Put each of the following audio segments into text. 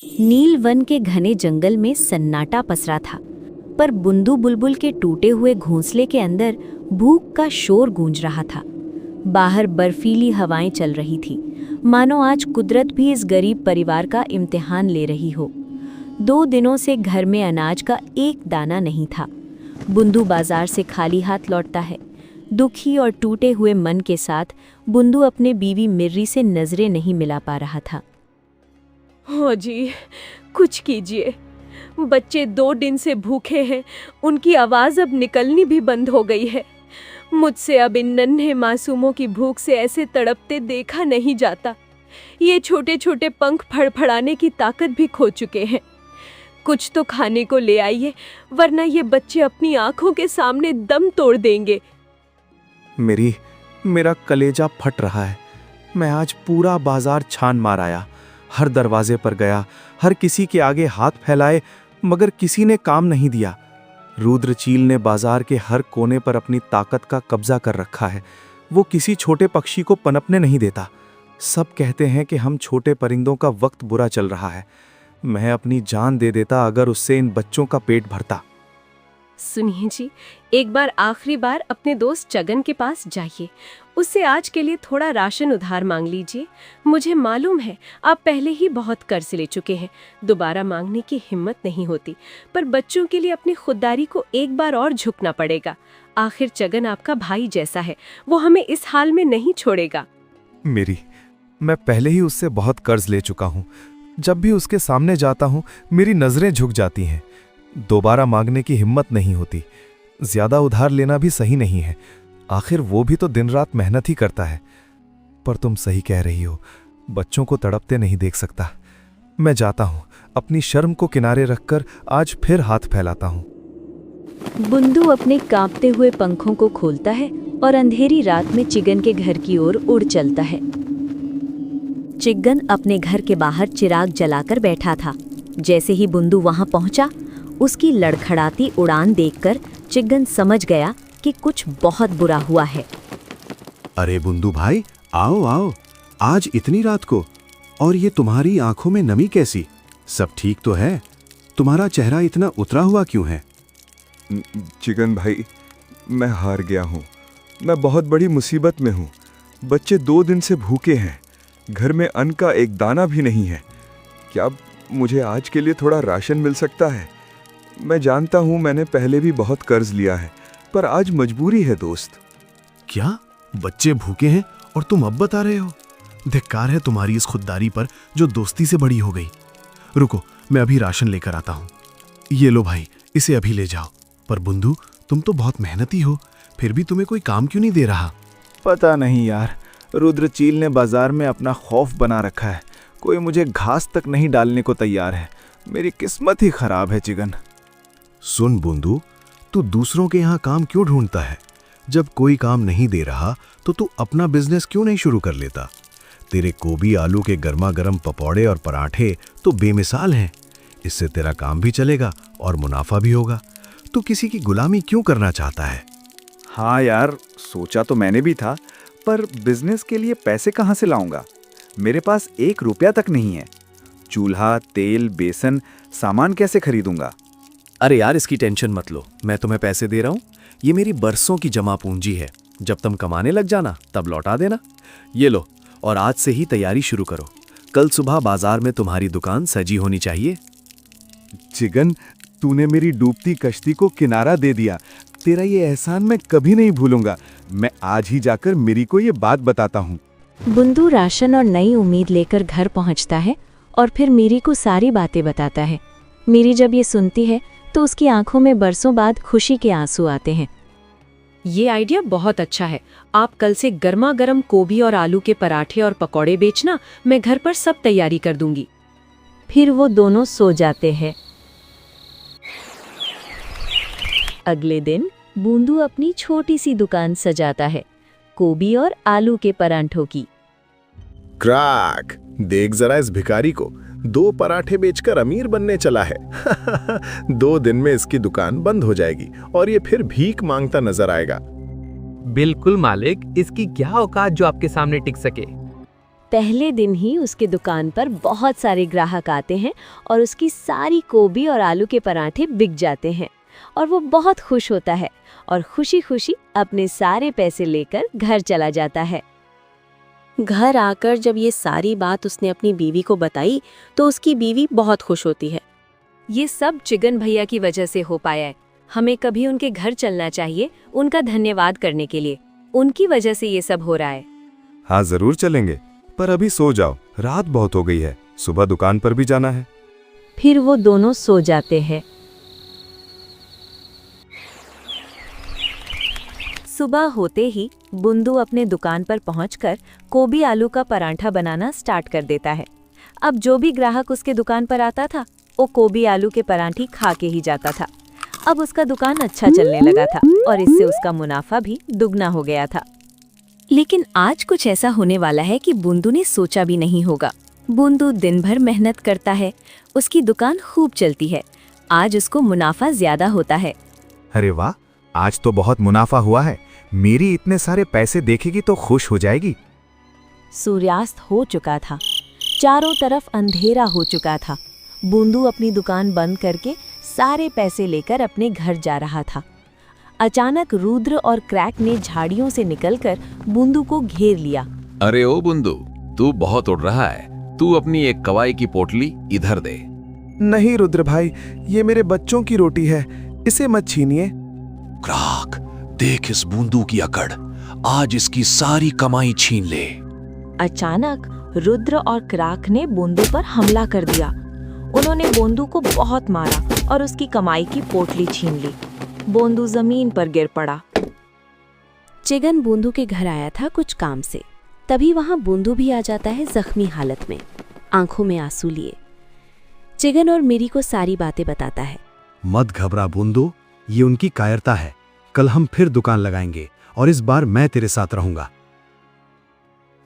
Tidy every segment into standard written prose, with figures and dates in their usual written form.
नील one के घने जंगल में सन्नाटा पसरा था, पर बुंदू बुलबुल के टूटे हुए घोंसले के अंदर भूख का शोर गूंज रहा था। बाहर बर्फीली हवाएं चल रही थी, मानो आज कुदरत भी इस गरीब परिवार का इम्तिहान ले रही हो। 2 दिनों से घर में अनाज का एक दाना नहीं था। बुंदू बाजार से खाली हाथ लौटता है। दुखी और टूटे हुए मन के साथ बुंदू अपने बीवी मिर्री से नजरें नहीं मिला पा रहा था। हो जी, कुछ कीजिए। बच्चे 2 दिन से भूखे हैं, उनकी आवाज अब निकलनी भी बंद हो गई है। मुझसे अब इन नन्हे मासूमों की भूख से ऐसे तड़पते देखा नहीं जाता। ये छोटे छोटे पंख फड़फड़ाने की ताकत भी खो चुके हैं। कुछ तो खाने को ले आइए, वरना ये बच्चे अपनी आंखों के सामने दम तोड़ देंगे। मेरा कलेजा फट रहा है। मैं आज पूरा बाजार छान मार आया, हर दरवाजे पर गया, हर किसी के आगे हाथ फैलाए, मगर किसी ने काम नहीं दिया। रुद्रचील ने बाजार के हर कोने पर अपनी ताकत का कब्जा कर रखा है। वो किसी छोटे पक्षी को पनपने नहीं देता। सब कहते हैं कि हम छोटे परिंदों का वक्त बुरा चल रहा है। मैं अपनी जान दे देता अगर उससे इन बच्चों का पेट भरता। सुनिए जी, एक बार आखिरी बार अपने दोस्त चगन के पास जाइए। उससे आज के लिए थोड़ा राशन उधार मांग लीजिए। मुझे मालूम है आप पहले ही बहुत कर्ज ले चुके हैं, दोबारा मांगने की हिम्मत नहीं होती, पर बच्चों के लिए अपनी खुददारी को एक बार और झुकना पड़ेगा। आखिर चगन आपका भाई जैसा है, वो हमें इस हाल में नहीं छोड़ेगा। मैं पहले ही उससे बहुत कर्ज ले चुका हूँ। जब भी उसके सामने जाता हूँ मेरी नजरें झुक जाती हैं। दोबारा मांगने की हिम्मत नहीं होती। ज्यादा उधार लेना भी सही नहीं है, आखिर वो भी तो दिन रात मेहनत ही करता है। पर तुम सही कह रही हो, बच्चों को तड़पते नहीं देख सकता। मैं जाता हूँ, अपनी शर्म को किनारे रखकर आज फिर हाथ फैलाता हूँ। बुंदू अपने कांपते हुए पंखों को खोलता है और अंधेरी रात में चिगन के घर की ओर उड़ चलता है। चिगन अपने घर के बाहर चिराग जलाकर बैठा था। जैसे ही बुंदू वहां पहुंचा, उसकी लड़खड़ाती उड़ान देखकर चिगन समझ गया कि कुछ बहुत बुरा हुआ है। अरे बुंदू भाई, आओ आओ, आज इतनी रात को, और ये तुम्हारी आंखों में नमी कैसी? सब ठीक तो है? तुम्हारा चेहरा इतना उतरा हुआ क्यों है? चिगन भाई, मैं हार गया हूँ। मैं बहुत बड़ी मुसीबत में हूँ। बच्चे 2 दिन से भूखे हैं, घर में अन्न का एक दाना भी नहीं है। क्या मुझे आज के लिए थोड़ा राशन मिल सकता है? मैं जानता हूँ मैंने पहले भी बहुत कर्ज लिया है, पर आज मजबूरी है दोस्त। क्या बच्चे भूखे हैं और तुम अब बता रहे हो? धिक्कार है तुम्हारी इस खुददारी पर जो दोस्ती से बड़ी हो गई। रुको, मैं अभी राशन लेकर आता हूँ। ये लो भाई, इसे अभी ले जाओ। पर बुंदू, तुम तो बहुत मेहनती हो, फिर भी तुम्हें कोई काम क्यों नहीं दे रहा? पता नहीं यार, रुद्रचील ने बाजार में अपना खौफ बना रखा है। कोई मुझे घास तक नहीं डालने को तैयार है। मेरी किस्मत ही खराब है चिगन। सुन बुंदू, तू दूसरों के यहाँ काम क्यों ढूंढता है? जब कोई काम नहीं दे रहा तो तू अपना बिजनेस क्यों नहीं शुरू कर लेता? तेरे गोभी आलू के गर्मा गर्म पकौड़े और पराठे तो बेमिसाल हैं। इससे तेरा काम भी चलेगा और मुनाफा भी होगा। तू किसी की गुलामी क्यों करना चाहता है? हाँ यार, सोचा तो मैंने भी था, पर बिजनेस के लिए पैसे कहाँ से लाऊंगा? मेरे पास 1 रुपया तक नहीं है। चूल्हा, तेल, बेसन, सामान कैसे खरीदूंगा? अरे यार, इसकी टेंशन मत लो, मैं तुम्हें पैसे दे रहा हूँ। ये मेरी बरसों की जमा पूंजी है। जब तुम कमाने लग जाना तब लौटा देना। ये लो, और आज से ही तैयारी शुरू करो। कल सुबह बाजार में तुम्हारी दुकान सजी होनी चाहिए। चिगन, तूने मेरी डूबती कश्ती को किनारा दे दिया। तेरा ये एहसान मैं कभी नहीं भूलूंगा। मैं आज ही जाकर मिरी को ये बात बताता हूँ। बुंदू राशन और नई उम्मीद लेकर घर पहुंचता है और फिर मिरी को सारी बातें बताता है। मिरी जब ये सुनती है तो उसकी आंखों में बरसों बाद खुशी के आंसू आते हैं। ये आइडिया बहुत अच्छा है। आप कल से गर्मा गर्म गोभी और आलू के पराठे और पकौड़े बेचना, मैं घर पर सब तैयारी कर दूंगी। फिर वो दोनों सो जाते हैं। अगले दिन बूंदू अपनी छोटी सी दुकान सजाता है, गोभी और आलू के परांठों की। क्रैक, देख जरा इस भिखारी को, 2 पराठे बेचकर अमीर बनने चला है। 2 दिन में इसकी दुकान बंद हो जाएगी और ये फिर भीख मांगता नजर आएगा। बिल्कुल मालिक, इसकी क्या औकात जो आपके सामने टिक सके। पहले दिन ही उसके दुकान पर बहुत सारे ग्राहक आते हैं और उसकी सारी गोभी और आलू के पराठे बिक जाते हैं और वो बहुत खुश होता है और खुशी खुशी अपने सारे पैसे लेकर घर चला जाता है। घर आकर जब ये सारी बात उसने अपनी बीवी को बताई तो उसकी बीवी बहुत खुश होती है। ये सब चिकन भैया की वजह से हो पाया है। हमें कभी उनके घर चलना चाहिए उनका धन्यवाद करने के लिए। उनकी वजह से ये सब हो रहा है। हाँ जरूर चलेंगे, पर अभी सो जाओ, रात बहुत हो गई है, सुबह दुकान पर भी जाना है। फिर वो दोनों सो जाते हैं। सुबह होते ही बुंदू अपने दुकान पर पहुंचकर गोभी आलू का पराठा बनाना स्टार्ट कर देता है। अब जो भी ग्राहक उसके दुकान पर आता था वो गोभी आलू के पराठे खा के ही जाता था। अब उसका दुकान अच्छा चलने लगा था और इससे उसका मुनाफा भी दुगना हो गया था। लेकिन आज कुछ ऐसा होने वाला है कि बुंदू ने सोचा भी नहीं होगा। बुंदू दिन भर मेहनत करता है, उसकी दुकान खूब चलती है। आज उसको मुनाफा ज्यादा होता है। अरे वाह, आज तो बहुत मुनाफा हुआ है। मेरी इतने सारे पैसे देखेगी तो खुश हो जाएगी। सूर्यास्त हो चुका था, चारों तरफ अंधेरा हो चुका था। बुंदू अपनी दुकान बंद करके सारे पैसे लेकर अपने घर जा रहा था। अचानक रुद्र और क्रैक ने झाड़ियों से निकलकर बुंदू को घेर लिया। अरे ओ बुंदू, तू बहुत उड़ रहा है। तू अपनी एक कवाई की पोटली इधर दे। नहीं रुद्र भाई, ये मेरे बच्चों की रोटी है, इसे मत छीनिए। क्राक, देख इस बूंदू की अकड़, आज इसकी सारी कमाई छीन ले। अचानक रुद्र और क्राक ने बुंदू पर हमला कर दिया। उन्होंने बुंदू को बहुत मारा और उसकी कमाई की पोटली छीन ली। बुंदू जमीन पर गिर पड़ा। चिकन बुंदू के घर आया था कुछ काम से। तभी वहां बुंदू भी आ जाता है जख्मी हालत में, आंखों में आंसू लिए। चिकन और मेरी को सारी बातें बताता है। मत घबरा बुंदू, ये उनकी कायरता है। कल हम फिर दुकान लगाएंगे और इस बार मैं तेरे साथ रहूंगा।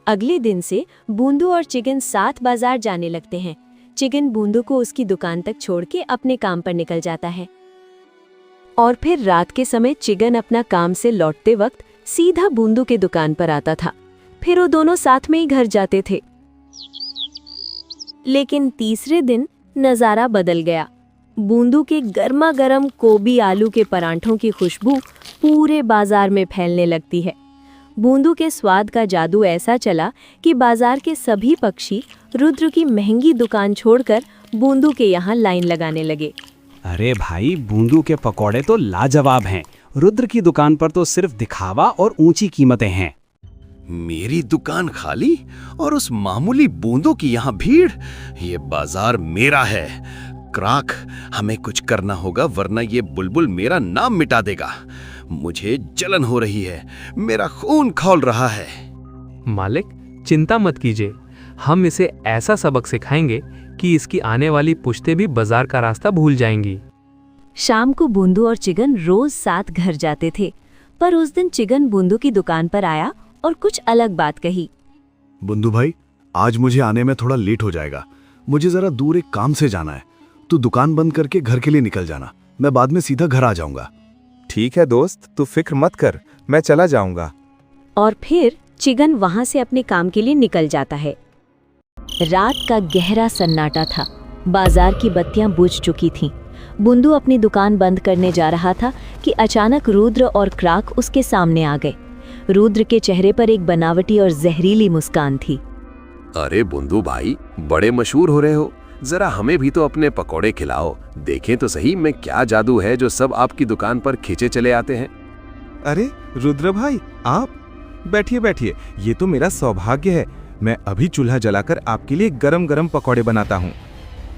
अगले दिन से बूंदू और चिकन साथ बाजार जाने लगते हैं। चिकन बूंदू को उसकी दुकान तक छोड़ के अपने काम पर निकल जाता है और फिर रात के समय चिकन अपना काम से लौटते वक्त सीधा बूंदू के दुकान पर आता था। फिर वो दोनों साथ में ही घर जाते थे। लेकिन तीसरे दिन नजारा बदल गया। बूंदू के गर्मा गर्म गोभी आलू के परांठों की खुशबू पूरे बाजार में फैलने लगती है। बूंदू के स्वाद का जादू ऐसा चला कि बाजार के सभी पक्षी रुद्र की महंगी दुकान छोड़कर बूंदू के यहाँ लाइन लगाने लगे। अरे भाई, बूंदू के पकौड़े तो लाजवाब हैं। रुद्र की दुकान पर तो सिर्फ दिखावा और ऊंची कीमतें हैं। मेरी दुकान खाली और उस मामूली बूंदों की यहाँ भीड़। ये बाजार मेरा है। क्राक, हमें कुछ करना होगा वरना ये बुलबुल मेरा नाम मिटा देगा। मुझे जलन हो रही है, मेरा खून खौल रहा है। मालिक, चिंता मत कीजिए, हम इसे ऐसा सबक सिखाएंगे कि इसकी आने वाली पुश्तें भी बाजार का रास्ता भूल जाएंगी। शाम को बूंदू और चिकन रोज साथ घर जाते थे, पर उस दिन चिकन बूंदू की दुकान पर आया और कुछ अलग बात कही। बुंदू भाई, आज मुझे आने में थोड़ा लेट हो जाएगा। मुझे जरा दूर एक काम से जाना है। तू दुकान बंद करके घर के लिए निकल जाना, मैं बाद में सीधा घर आ जाऊंगा। ठीक है दोस्त, तू फिक्र मत कर, मैं चला जाऊंगा। और फिर चिकन वहां से अपने काम के लिए निकल जाता है। रात का गहरा सन्नाटा था। बाजार की बत्तियां बुझ चुकी थीं। बुंदू अपनी दुकान बंद करने जा रहा था कि अचानक रुद्र और क्राक उसके सामने आ गए। रुद्र के चेहरे पर एक बनावटी और जहरीली मुस्कान थी। अरे बुंदू भाई, बड़े मशहूर हो रहे हो, जरा हमें भी तो अपने पकौड़े खिलाओ। देखें तो सही में क्या जादू है जो सब आपकी दुकान पर खींचे चले आते हैं। अरे रुद्र भाई, आप बैठिए बैठिए, ये तो मेरा सौभाग्य है। मैं अभी चूल्हा जलाकर आपके लिए गरम गरम पकौड़े बनाता हूँ।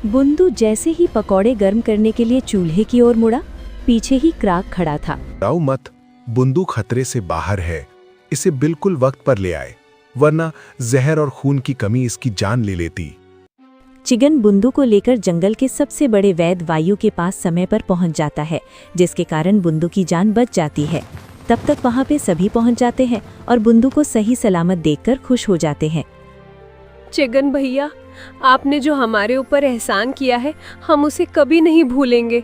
बुंदू जैसे ही पकौड़े गर्म करने के लिए चूल्हे की ओर मुड़ा, पीछे ही क्राक खड़ा था। जाओ मत, बुंदू खतरे से बाहर है। इसे बिल्कुल वक्त पर ले आए, वरना जहर और खून की कमी इसकी जान ले लेती। चिकन बुंदू को लेकर जंगल के सबसे बड़े वैद्य वायु के पास समय पर पहुंच जाता है, जिसके कारण बुंदू की जान बच जाती है। तब तक वहां पे सभी पहुंच जाते हैं और बुंदू को सही सलामत देखकर खुश हो जाते हैं। चिकन भैया, आपने जो हमारे ऊपर एहसान किया है, हम उसे कभी नहीं भूलेंगे।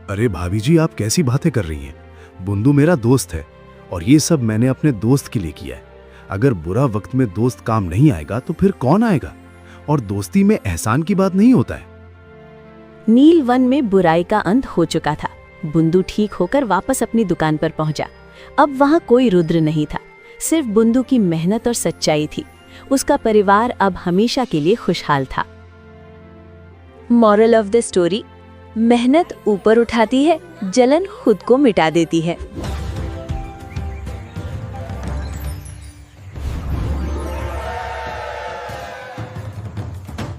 अरे भाभी जी, आप कैसी बातें कर रही हैं? बुंदू मेरा दोस्त है और ये सब मैंने अपने दोस्त के लिए किया है। अगर बुरा वक्त में दोस्त काम नहीं आएगा तो फिर कौन आएगा? और दोस्ती में एहसान की बात नहीं होता है। नील वन में बुराई का अंत हो चुका था। बुंदू ठीक होकर वापस अपनी दुकान पर पहुंचा। अब वहां कोई रुद्र नहीं था, सिर्फ बुंदू की मेहनत और सच्चाई थी। उसका परिवार अब हमेशा के लिए खुशहाल था। मॉरल ऑफ द स्टोरी: मेहनत ऊपर उठाती है, जलन खुद को मिटा देती है।